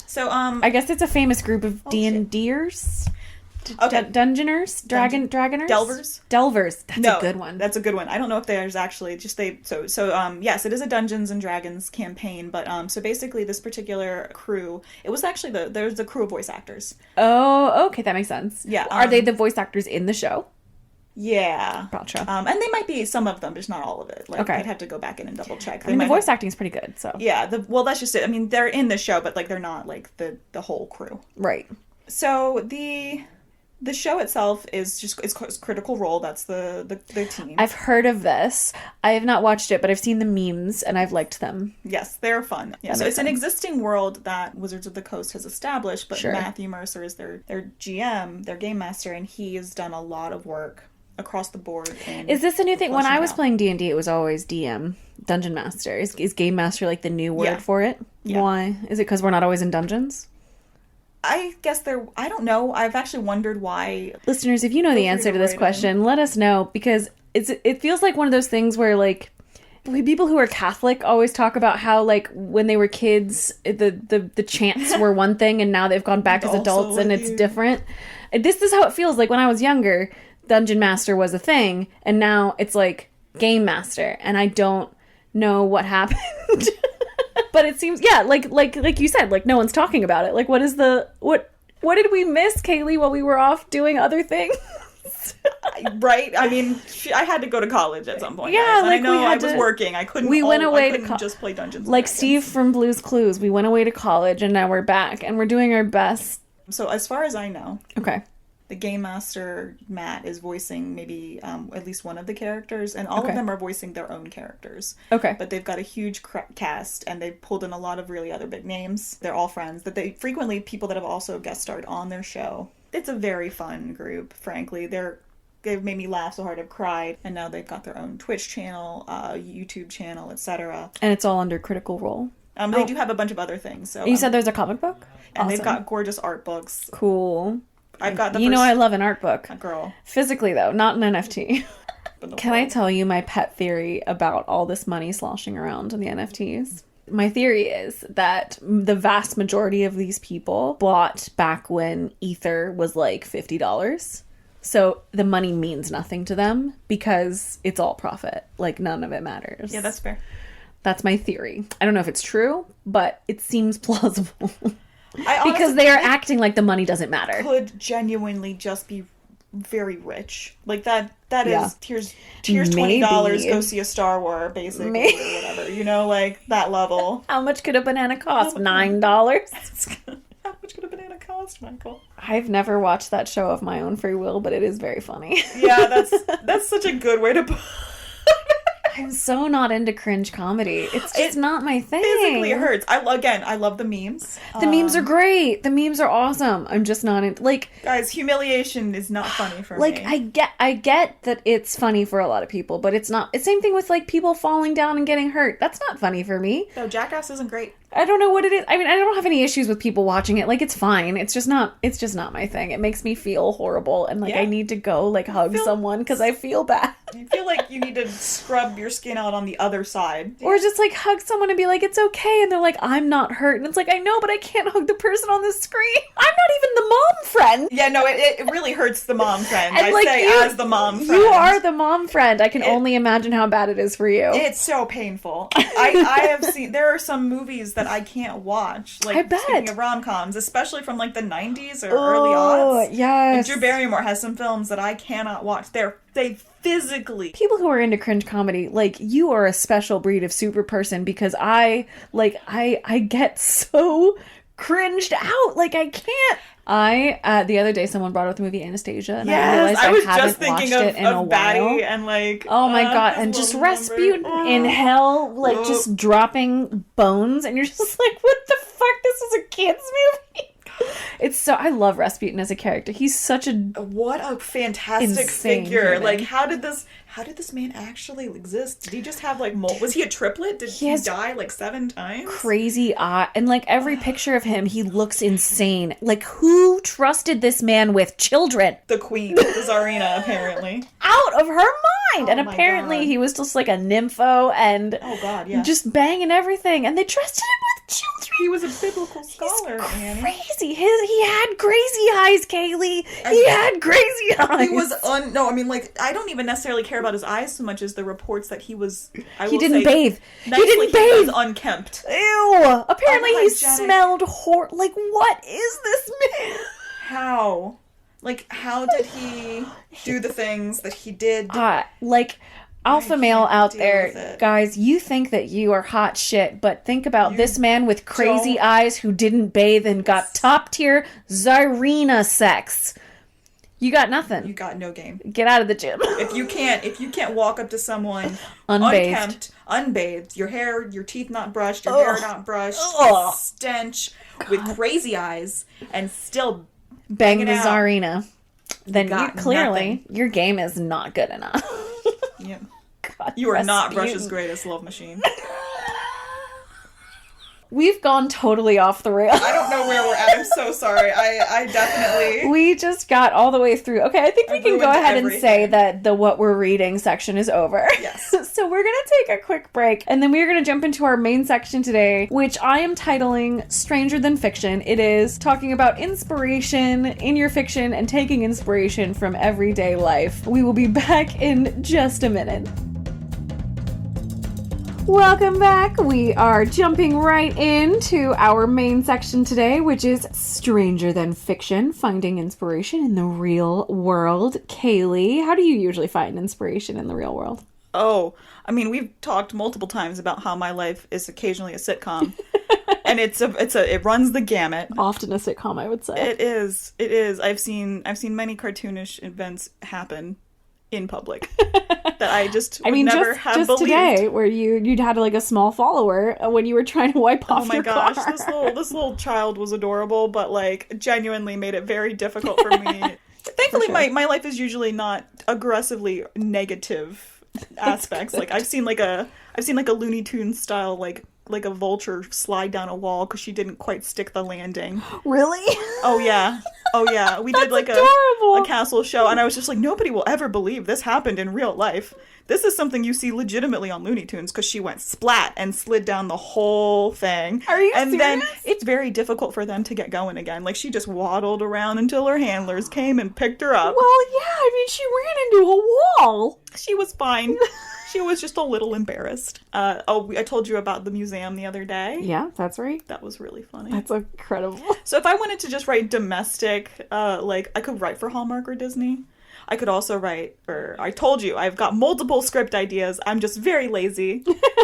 So I guess it's a famous group of D&Ders. Okay. Dungeoners? Dragoners? Delvers. That's a good one. That's a good one. I don't know if there's actually yes, it is a Dungeons and Dragons campaign, but so basically this particular crew, it was actually there's a crew of voice actors. Oh, okay, that makes sense. Yeah. Are they the voice actors in the show? Yeah. Gotcha. And they might be some of them, just not all of it. Like, okay. I'd have to go back in and double check. The voice acting is pretty good, so. Yeah, that's just it. I mean, they're in the show, but like they're not like the whole crew. Right. So the show itself is Critical Role. That's the team. I've heard of this. I have not watched it, but I've seen the memes and I've liked them. Yes, they're fun. Yeah, so it's an existing world that Wizards of the Coast has established, but Matthew Mercer is their GM, their game master, and he has done a lot of work across the board. Is this a new thing? When I was playing D&D, it was always DM, Dungeon Master. Is Game Master like the new word for it? Yeah. Why? Is it because we're not always in dungeons? I guess I don't know. I've actually wondered why. Listeners, if you know the answer to this question, let us know, because it feels like one of those things where like people who are Catholic always talk about how like when they were kids, the chants were one thing and now they've gone back as adults and it's different. This is how it feels like when I was younger. Dungeon Master was a thing and now it's like Game Master and I don't know what happened. But it seems, yeah, like you said, like no one's talking about it. Like what did we miss, Kaylee, while we were off doing other things? Right? I mean, I had to go to college at some point. Yeah, guys. And like I know we had I was to, working. I couldn't. We went away I to couldn't just play Dungeons. Like and Dragons. Steve from Blue's Clues. We went away to college, and now we're back, and we're doing our best. So as far as I know, Okay. the game master Matt is voicing maybe at least one of the characters, and all Okay. of them are voicing their own characters. Okay. But they've got a huge cast, and they've pulled in a lot of really other big names. They're all friends that they frequently people that have also guest starred on their show. It's a very fun group, frankly. They've made me laugh so hard I've cried, and now they've got their own Twitch channel, YouTube channel, etc. And it's all under Critical Role. They do have a bunch of other things. So You said there's a comic book? and they've Awesome. got gorgeous art books. Cool. I've got the You first know I love an art book. girl. Physically, though, not an NFT. But no Can I problem. tell you my pet theory about all this money sloshing around in the NFTs? My theory is that the vast majority of these people bought back when Ether was like $50. So the money means nothing to them because it's all profit. Like none of it matters. Yeah, that's fair. That's my theory. I don't know if it's true, but it seems plausible. I honestly Because they are think acting like the money doesn't matter. could genuinely just be very rich. Like that Yeah. is here's $20, Maybe. go see a Star Wars, basically, Maybe. or whatever. You know, like that level. How much could a banana cost? $9? How much could a banana cost, Michael? I've never watched that show of my own free will, but it is very funny. Yeah, that's such a good way to put I'm so not into cringe comedy. It's just not my thing. physically hurts. I love the memes. The memes are great. The memes are awesome. I'm just not into, like, Guys, humiliation is not funny for like me. I get that it's funny for a lot of people, but it's not. It's same thing with like people falling down and getting hurt. That's not funny for me. No, Jackass isn't great. I don't know what it is. I mean, I don't have any issues with people watching it. Like, it's fine. It's just not my thing. It makes me feel horrible, and like Yeah. I need to go like hug someone because I feel bad. You feel like you need to scrub your skin out on the other side. Or just like hug someone and be like, it's okay. And they're like, I'm not hurt. And it's like, I know, but I can't hug the person on the screen. I'm not even the mom friend. Yeah, no, it really hurts the mom friend. And I like say you, as the mom friend. You are the mom friend. I can only imagine how bad it is for you. It's so painful. I have seen, there are some movies that I can't watch. Like, I bet. speaking of rom-coms, especially from like the 90s or early aughts. And Yes. Drew Barrymore has some films that I cannot watch. They physically... People who are into cringe comedy, like, you are a special breed of super person because I get so cringed out. Like, I can't. The other day someone brought up the movie Anastasia and I realized I was haven't just thinking watched it in a of Batty while. and like... Oh my god, his and just little Rasputin number. in hell, like just dropping bones, and you're just like, what the fuck? This is a kid's movie. It's so, I love Rasputin as a character. He's such a, What a fantastic Insane figure. human. Like, how did this man actually exist? Did he just have like was he a triplet? Did he has die like 7 times? crazy eye, and like every picture of him, he looks insane. Like, who trusted this man with children? The queen, the Tsarina, apparently. Out of her mind. And Oh my apparently God. he was just like a nympho and Oh god, yeah. just banging everything, and they trusted him with children. He was a biblical scholar, Annie. Crazy. He had crazy eyes, Kaylee. He had crazy eyes. He was no, I mean, like, I don't even necessarily care about his eyes so much as the reports that he was. He didn't bathe. Nicely, He didn't He bathe. was unkempt. Ew. Apparently he Unhygienic. smelled like, what is this man? How? Like, how did he do the things that he did? Like, alpha male out deal with there, it. guys, you think that you are hot shit, but think about this man with crazy don't- eyes who didn't bathe and got top tier Tsarina sex. You got nothing. You got no game. Get out of the gym. If you can't walk up to someone Unbathed. unkempt, unbathed, your teeth not brushed, your hair not brushed, Ugh. stench, with crazy eyes, and still Bang the hanging out. Tsarina. Then you got clearly, your game is not good enough. yeah. God, You are not Rasputin. Russia's greatest love machine. We've gone totally off the rails. I don't know where we're at. I'm so sorry. I definitely... We just got all the way through. Okay, I think we can go ruined ahead and say everything. that the what we're reading section is over. Yes. So we're going to take a quick break, and then we're going to jump into our main section today, which I am titling Stranger Than Fiction. It is talking about inspiration in your fiction and taking inspiration from everyday life. We will be back in just a minute. Welcome back. We are jumping right into our main section today, which is Stranger Than Fiction, finding inspiration in the real world. Kaylee, how do you usually find inspiration in the real world? Oh, I mean, we've talked multiple times about how my life is occasionally a sitcom. And it runs the gamut. Often a sitcom, I would say. It is. I've seen many cartoonish events happen in public that I just would never have just believed. Today, where you'd had like a small follower when you were trying to wipe off your car. Oh my gosh, this little child was adorable, but like genuinely made it very difficult for me. Thankfully, sure. my life is usually not aggressively negative aspects. Like I've seen like a Looney Tunes style like a vulture slide down a wall because she didn't quite stick the landing. Really? Oh yeah. We did like a castle show, and I was just like, nobody will ever believe this happened in real life. This is something you see legitimately on Looney Tunes, because she went splat and slid down the whole thing. Are you and serious? Then it's very difficult for them to get going again. Like, she just waddled around until her handlers came and picked her up. Well, yeah, I mean, she ran into a wall. She was fine. She was just a little embarrassed. I told you about the museum the other day. Yeah, that's right. That was really funny. That's incredible. So if I wanted to just write domestic, I could write for Hallmark or Disney. I could also write, or I told you, I've got multiple script ideas. I'm just very lazy.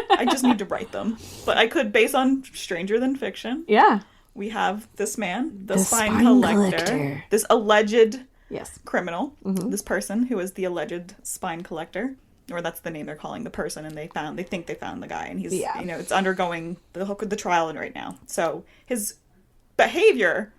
I just need to write them. But I could, based on Stranger Than Fiction. Yeah. We have this man, the spine collector. This alleged criminal. Mm-hmm. This person who is the alleged spine collector. Or that's the name they're calling the person, and they think they found the guy, and he's, it's undergoing the trial right now. So his behavior,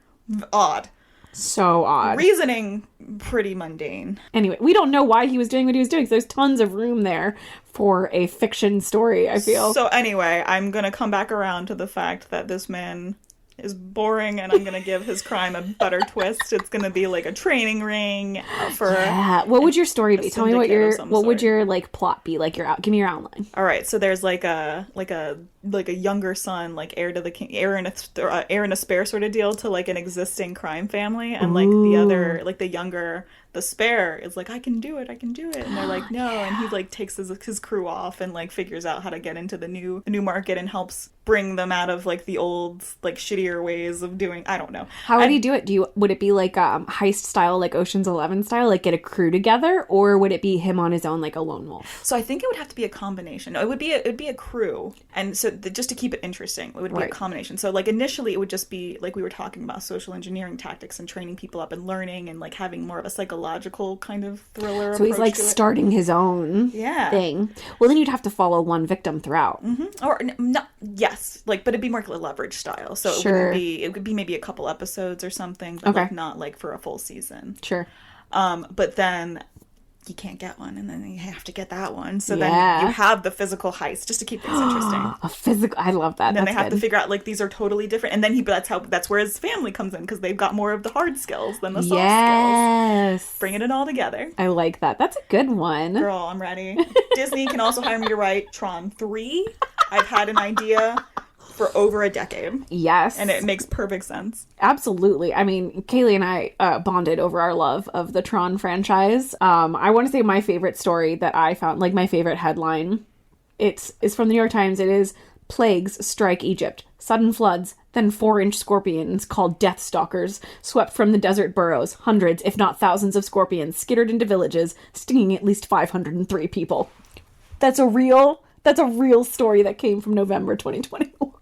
odd. So odd. Reasoning, pretty mundane. Anyway, we don't know why he was doing what he was doing, so there's tons of room there for a fiction story, I feel. So anyway, I'm gonna come back around to the fact that this man is boring, and I'm gonna give his crime a better twist. It's gonna be like a training ring for. Yeah. What would your story be? Tell me what would your like plot be? Like give me your outline. All right. So there's like a younger son, like heir to the king, heir in a spare sort of deal to like an existing crime family, and like the other, like the younger. The spare is like, I can do it, and they're like, no, and he like takes his crew off and like figures out how to get into the new market and helps bring them out of like the old like shittier ways of doing. I don't know. How would he do it? Would it be like heist style, like Ocean's 11 style, like get a crew together, or would it be him on his own, like a lone wolf? So I think it would have to be a combination. No, it would be a crew, and so just to keep it interesting, it would be a combination. So like initially, it would just be like we were talking about social engineering tactics and training people up and learning and like having more of a psychological kind of thriller. So he's like starting his own thing. Well, then you'd have to follow one victim throughout. Mm-hmm. Or not? Yes, like, but it'd be more like leverage style. So it would be maybe a couple episodes or something, but like not like for a full season. Sure. But then you can't get one, and then you have to get that one. So then you have the physical heist, just to keep things interesting. I love that. And then they have to figure out like these are totally different, and then that's where his family comes in, because they've got more of the hard skills than the soft skills. Bringing it all together. I like that. That's a good one. Girl, I'm ready. Disney can also hire me to write Tron 3. I've had an idea for over a decade. Yes. And it makes perfect sense. Absolutely. I mean, Kaylee and I bonded over our love of the Tron franchise. I want to say my favorite story that I found, like my favorite headline, it's from the New York Times. It is, plagues strike Egypt. Sudden floods, then 4-inch scorpions called death stalkers swept from the desert burrows. Hundreds, if not thousands of scorpions skittered into villages, stinging at least 503 people. That's a real story that came from November 2021.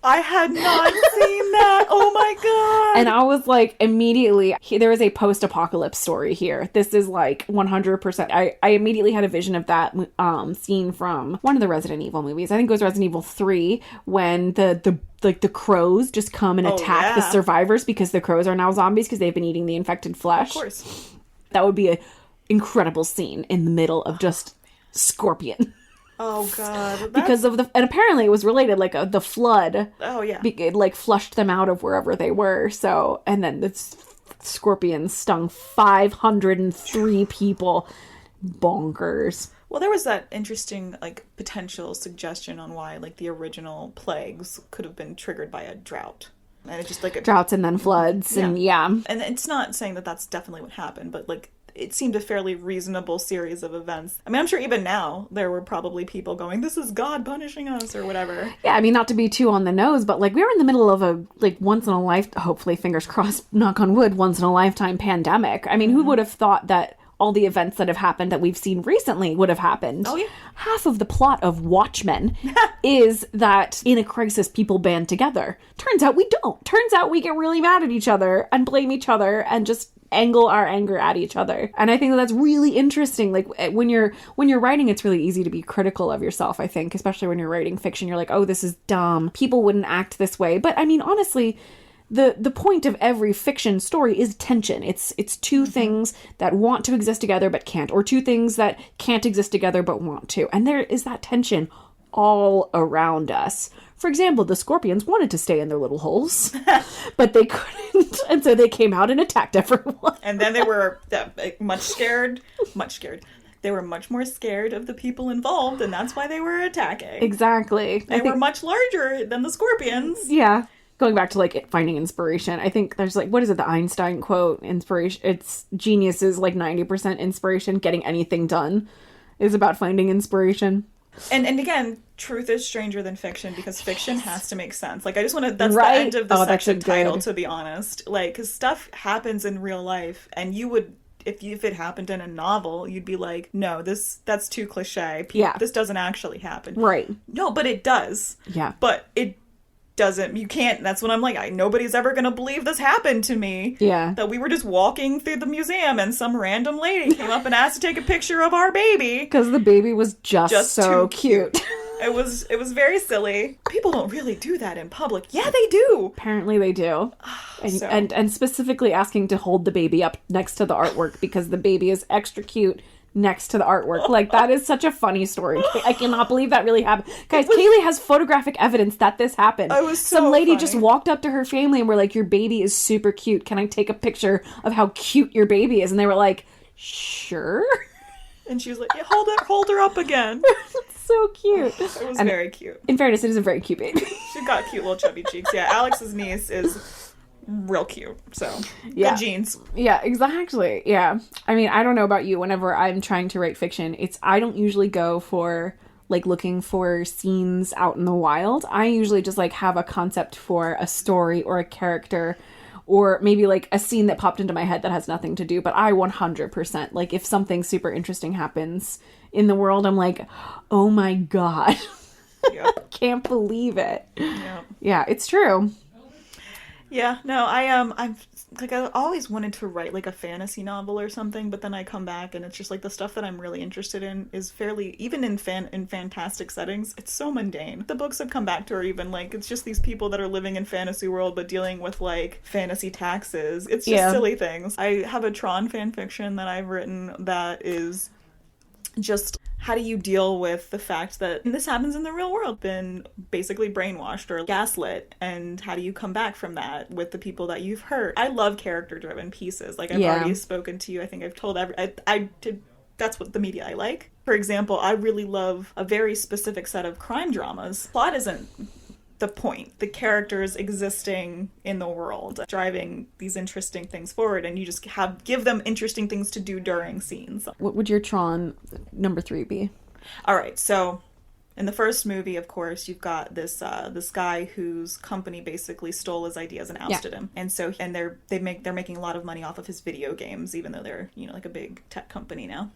I had not seen that. Oh my god. And I was like, immediately, there is a post-apocalypse story here. This is like 100%. I immediately had a vision of that scene from one of the Resident Evil movies. I think it was Resident Evil 3, when the crows just come and attack the survivors, because the crows are now zombies because they've been eating the infected flesh. Of course. That would be an incredible scene in the middle of just scorpion. Oh god. Because of and apparently it was related, like the flood. Oh yeah. It like flushed them out of wherever they were. So, and then the scorpions stung 503 people. Bonkers. Well, there was that interesting like potential suggestion on why like the original plagues could have been triggered by a drought. And it's just like droughts and then floods and and it's not saying that that's definitely what happened, but like it seemed a fairly reasonable series of events. I mean, I'm sure even now there were probably people going, this is God punishing us or whatever. Yeah, I mean, not to be too on the nose, but like we were in the middle of a like once in a life, hopefully fingers crossed, knock on wood, once in a lifetime pandemic. I mean, who would have thought that all the events that have happened that we've seen recently would have happened? Oh, yeah. Half of the plot of Watchmen is that in a crisis people band together. Turns out we don't. Turns out we get really mad at each other and blame each other and just angle our anger at each other. And I think that's really interesting. Like when you're writing, it's really easy to be critical of yourself, I think, especially when you're writing fiction. You're like, oh, this is dumb. People wouldn't act this way. But I mean, honestly, the point of every fiction story is tension. It's two things that want to exist together but can't, or two things that can't exist together but want to. And there is that tension all around us. For example, the scorpions wanted to stay in their little holes, but they couldn't. And so they came out and attacked everyone. And then they were much scared. They were much more scared of the people involved, and that's why they were attacking. Exactly. They were much larger than the scorpions. Yeah. Going back to like finding inspiration, I think there's like, what is it, the Einstein quote? Inspiration, it's genius is like 90% inspiration. Getting anything done is about finding inspiration. And again, truth is stranger than fiction, because fiction has to make sense. Like, I just want to, that's right? the end of the section title, good. to be honest. Like, because stuff happens in real life, and you would, if it happened in a novel, you'd be like, no, that's too cliche. Yeah. This doesn't actually happen. Right. No, but it does. Yeah. But it doesn't, you can't, that's what I'm like, nobody's ever gonna believe this happened to me. Yeah. That we were just walking through the museum and some random lady came up and asked to take a picture of our baby. Because the baby was just so cute. It was very silly. People don't really do that in public. Yeah, they do. Apparently they do. And specifically asking to hold the baby up next to the artwork because the baby is extra cute next to the artwork. Like, that is such a funny story. I cannot believe that really happened. Guys, Kaylee has photographic evidence that this happened. It was so Some lady funny. just walked up to her family and were like, your baby is super cute. Can I take a picture of how cute your baby is? And they were like, sure. And she was like, yeah, hold her up again. It's so cute. It was very cute. In fairness, it is a very cute baby. She got cute little chubby cheeks. Yeah, Alex's niece is real cute. So, Yeah. good genes. Yeah, exactly. Yeah. I mean, I don't know about you. Whenever I'm trying to write fiction, I don't usually go for like looking for scenes out in the wild. I usually just like have a concept for a story or a character, or maybe like a scene that popped into my head that has nothing to do. But I 100%, like, if something super interesting happens in the world, I'm like, oh my God. Yep. Can't believe it. Yep. Yeah, it's true. Yeah, no, I always wanted to write like a fantasy novel or something, but then I come back and it's just like the stuff that I'm really interested in is fairly, even in fantastic settings, it's so mundane. The books I've come back to are even like, it's just these people that are living in fantasy world but dealing with like fantasy taxes. It's just silly things. I have a Tron fan fiction that I've written that is just, how do you deal with the fact that this happens in the real world, been basically brainwashed or gaslit, and how do you come back from that with the people that you've hurt? I love character-driven pieces. Like, I've already spoken to you. I think I've told that's what the media I like. For example, I really love a very specific set of crime dramas. Plot isn't the point. The characters existing in the world, driving these interesting things forward, and you just give them interesting things to do during scenes. What would your Tron number 3 be? All right, so in the first movie, of course, you've got this guy whose company basically stole his ideas and ousted him, and so they're making a lot of money off of his video games, even though they're like a big tech company now.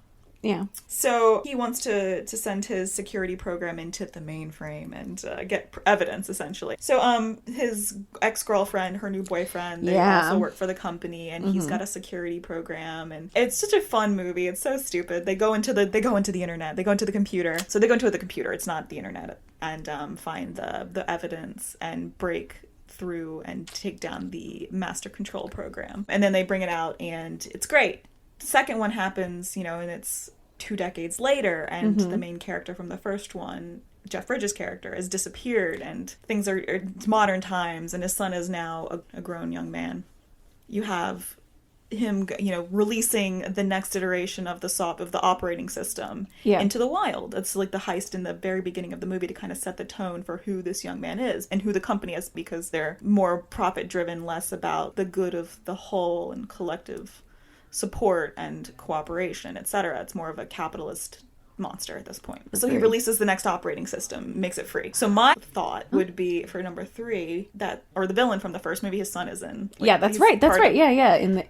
Yeah. So he wants to send his security program into the mainframe and get evidence, essentially. So his ex-girlfriend, her new boyfriend, they also work for the company, and he's got a security program, and it's such a fun movie. It's so stupid. They go into the internet. They go into the computer. So they go into the computer. It's not the internet, and find the evidence and break through and take down the master control program. And then they bring it out, and it's great. Second one happens, and it's 2 decades later, and the main character from the first one, Jeff Bridges' character, has disappeared, and things are it's modern times, and his son is now a grown young man. You have him, releasing the next iteration of the operating system into the wild. It's like the heist in the very beginning of the movie to kind of set the tone for who this young man is and who the company is, because they're more profit driven, less about the good of the whole and collective support and cooperation, etc. It's more of a capitalist monster at this point. So he releases the next operating system, makes it free. So my thought would be for number 3 that, or the villain from the first movie, his son is in. Like, yeah, that's right. That's right. Yeah. In the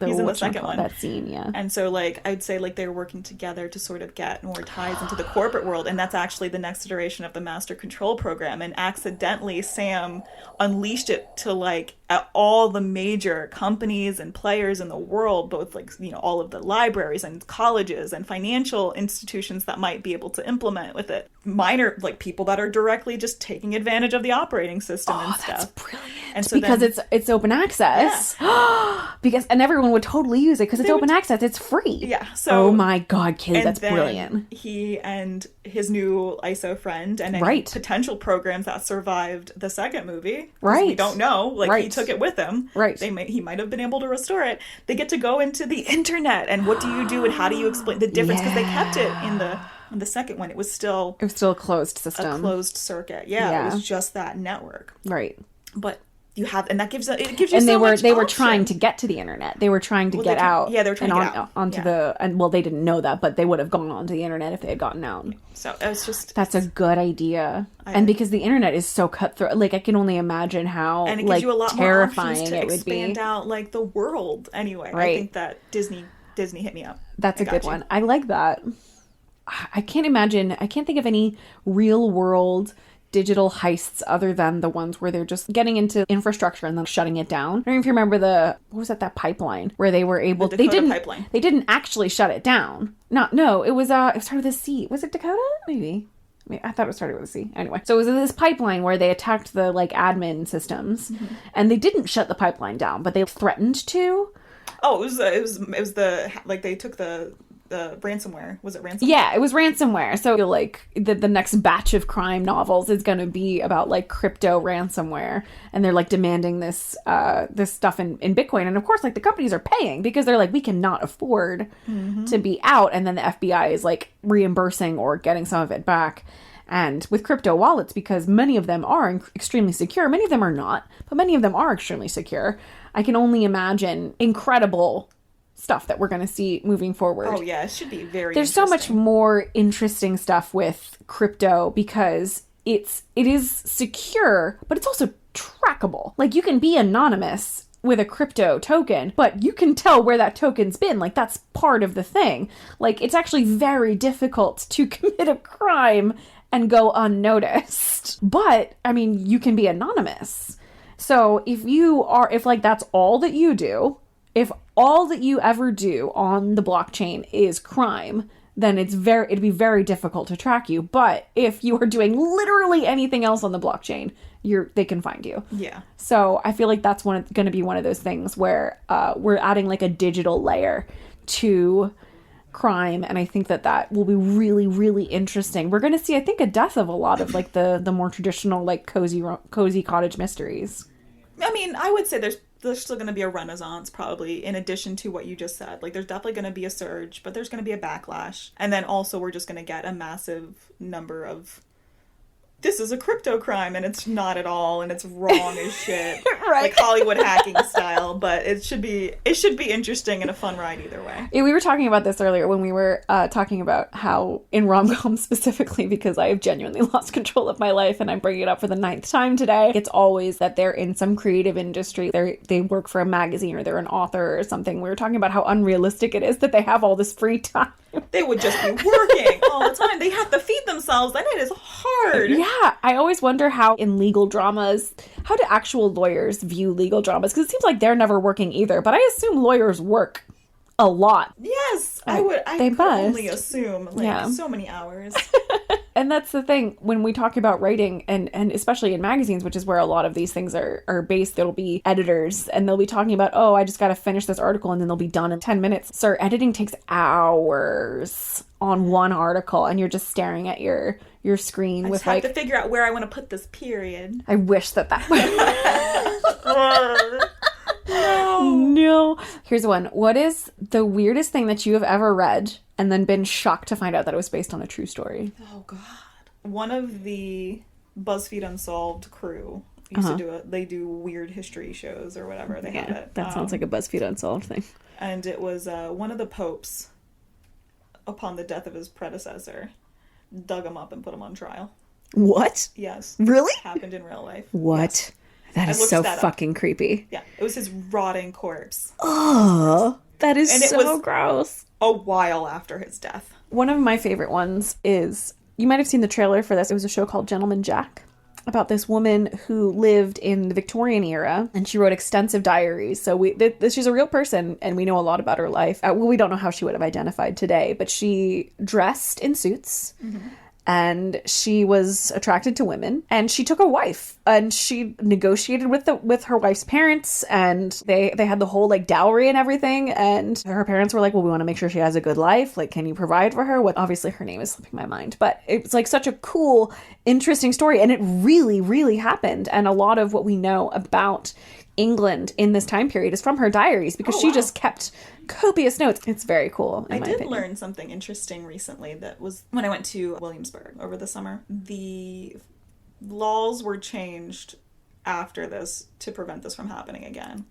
he's in the second one. That scene, yeah. And so like I'd say like they're working together to sort of get more ties into the corporate world, and that's actually the next iteration of the master control program. And accidentally Sam unleashed it to like all the major companies and players in the world, both like, you know, all of the libraries and colleges and financial institutions that might be able to implement with it. Minor, like people that are directly just taking advantage of the operating system and stuff. That's brilliant. And so because it's open access. Yeah. And everyone would totally use it because it's open access. It's free. Yeah. So oh my God, Kaylee, that's brilliant. He and his new ISO friend and any potential programs that survived the second movie. Right. We don't know. Like he took it with him. Right. He might have been able to restore it. They get to go into the internet, and what do you do and how do you explain the difference? Because they kept it in the second one. It was still a closed system, a closed circuit. Yeah, it was just that network. Right. But you have, and that gives you. And they were trying to get to the internet. They were trying to get out. Yeah, they were trying to get out onto they didn't know that, but they would have gone onto the internet if they had gotten out. So it was just that's a good idea. And because the internet is so cutthroat, like I can only imagine how and it gives you a lot terrifying more to it would be. Expand out like the world anyway. Right. I think that Disney hit me up. That's a good one. I like that. I can't think of any real world digital heists other than the ones where they're just getting into infrastructure and then shutting it down. I don't know if you remember that pipeline where they were able they didn't actually shut it down. It was it started with a C. Was it Dakota? Maybe. I thought it started with a C. Anyway, so it was in this pipeline where they attacked the like admin systems, and they didn't shut the pipeline down, but they threatened to. Oh, it was the like they took the ransomware. Was it ransomware? Yeah, it was ransomware. So like the next batch of crime novels is going to be about like crypto ransomware, and they're like demanding this stuff in Bitcoin, and of course like the companies are paying because they're like, we cannot afford to be out, and then the FBI is like reimbursing or getting some of it back. And with crypto wallets, because many of them are extremely secure, many of them are not, but many of them are extremely secure. I can only imagine incredible stuff that we're going to see moving forward. Oh yeah, it should be very There's so much more interesting stuff with crypto because it is secure, but it's also trackable. Like you can be anonymous with a crypto token, but you can tell where that token's been. Like that's part of the thing. Like it's actually very difficult to commit a crime and go unnoticed. But I mean, you can be anonymous. So if like that's all that you do, if all that you ever do on the blockchain is crime, then it'd be very difficult to track you. But if you are doing literally anything else on the blockchain, they can find you. Yeah. So I feel like that's going to be one of those things where we're adding like a digital layer to crime, and I think that will be really, really interesting. We're going to see, I think, a death of a lot of like the more traditional like cozy cottage mysteries. I mean, I would say there's still going to be a renaissance, probably, in addition to what you just said. Like, there's definitely going to be a surge, but there's going to be a backlash. And then also we're just going to get a massive number of, this is a crypto crime, and it's not at all, and it's wrong as shit. Right. Like Hollywood hacking style, but it should be interesting and a fun ride either way. Yeah, we were talking about this earlier when we were talking about how in rom-coms specifically, because I have genuinely lost control of my life and I'm bringing it up for the 9th time today, it's always that they're in some creative industry. They work for a magazine or they're an author or something. We were talking about how unrealistic it is that they have all this free time. They would just be working all the time. They have to feed themselves, and it is hard. Yeah, I always wonder how in legal dramas, how do actual lawyers view legal dramas? Because it seems like they're never working either, but I assume lawyers work a lot. Yes, I could only assume, so many hours. And that's the thing, when we talk about writing, and especially in magazines, which is where a lot of these things are based, there'll be editors, and they'll be talking about, I just got to finish this article, and then they'll be done in 10 minutes. Sir, editing takes hours on one article, and you're just staring at your screen with I have to figure out where I want to put this period. I wish that No. Here's one. What is the weirdest thing that you have ever read and then been shocked to find out that it was based on a true story? Oh, God. One of the BuzzFeed Unsolved crew used to do they do weird history shows or whatever. They have it. That sounds like a BuzzFeed Unsolved thing. And it was one of the popes, upon the death of his predecessor, dug him up and put him on trial. What? Yes. Really? Happened in real life. What? Yes. That is so fucking creepy. Yeah, it was his rotting corpse. Oh, that is so was gross. A while after his death. One of my favorite ones is, you might have seen the trailer for this. It was a show called Gentleman Jack, about this woman who lived in the Victorian era, and she wrote extensive diaries. So she's a real person, and we know a lot about her life. Well, we don't know how she would have identified today, but she dressed in suits. Mm-hmm. And she was attracted to women, and she took a wife, and she negotiated with her wife's parents, and they had the whole like dowry and everything, and her parents were like, well, we want to make sure she has a good life, like, can you provide for her? What, obviously her name is slipping my mind, but it's like such a cool, interesting story, and it really, really happened. And a lot of what we know about England in this time period is from her diaries, because she just kept copious notes. It's very cool. I did learn something interesting recently. That was when I went to Williamsburg over the summer. The laws were changed after this to prevent this from happening again.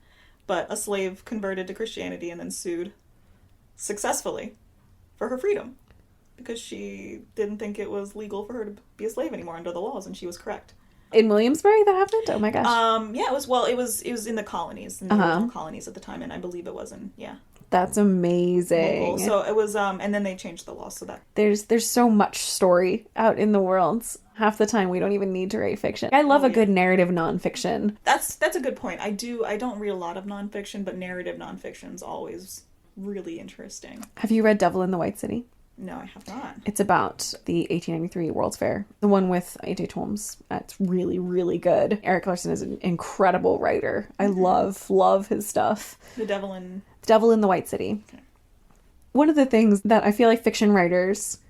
But a slave converted to Christianity and then sued successfully for her freedom, because she didn't think it was legal for her to be a slave anymore under the laws, and she was correct. In Williamsburg that happened? Oh my gosh. Yeah, it was in the colonies, in the original colonies at the time, and I believe it was in, That's amazing. Local. So it was, and then they changed the law so that... There's so much story out in the world. Half the time we don't even need to write fiction. I love a good narrative nonfiction. That's a good point. I don't read a lot of nonfiction, but narrative nonfiction is always really interesting. Have you read Devil in the White City? No, I have not. It's about the 1893 World's Fair. The one with A.J. Holmes. It's really, really good. Eric Larson is an incredible writer. I love his stuff. The Devil in the White City. Okay. One of the things that I feel like fiction writers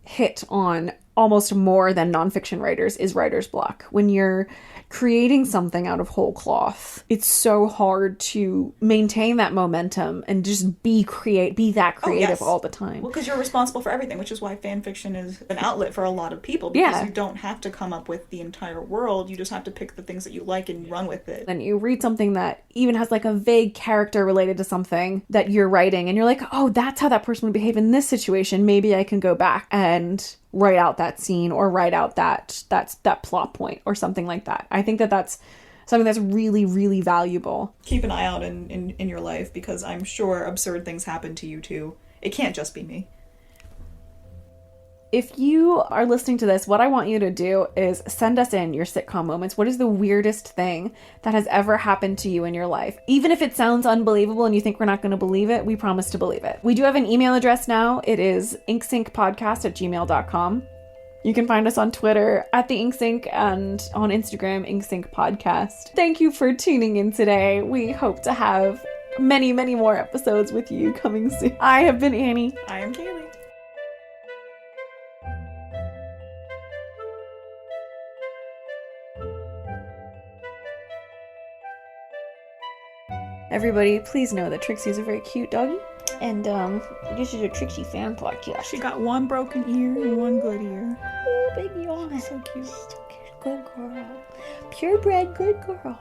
hit on almost more than nonfiction writers is writer's block. When you're creating something out of whole cloth, it's so hard to maintain that momentum and just be that creative all the time. Well, because you're responsible for everything, which is why fan fiction is an outlet for a lot of people, because you don't have to come up with the entire world. You just have to pick the things that you like and run with it. And you read something that even has like a vague character related to something that you're writing, and you're like, oh, that's how that person would behave in this situation. Maybe I can go back and write out that scene, or write out that plot point, or something like that. I think that's something that's really, really valuable. Keep an eye out in your life, because I'm sure absurd things happen to you too. It can't just be me. If you are listening to this, what I want you to do is send us in your sitcom moments. What is the weirdest thing that has ever happened to you in your life? Even if it sounds unbelievable and you think we're not going to believe it, we promise to believe it. We do have an email address now. It is inksyncpodcast@gmail.com. You can find us on Twitter @the_inksync and on Instagram, inksyncpodcast. Thank you for tuning in today. We hope to have many, many more episodes with you coming soon. I have been Annie. I am Kaylee. Everybody, please know that Trixie's a very cute doggy. And this is a Trixie fan podcast. She got one broken ear and one good ear. Oh, baby, oh, so cute. So cute. Good girl. Purebred good girl.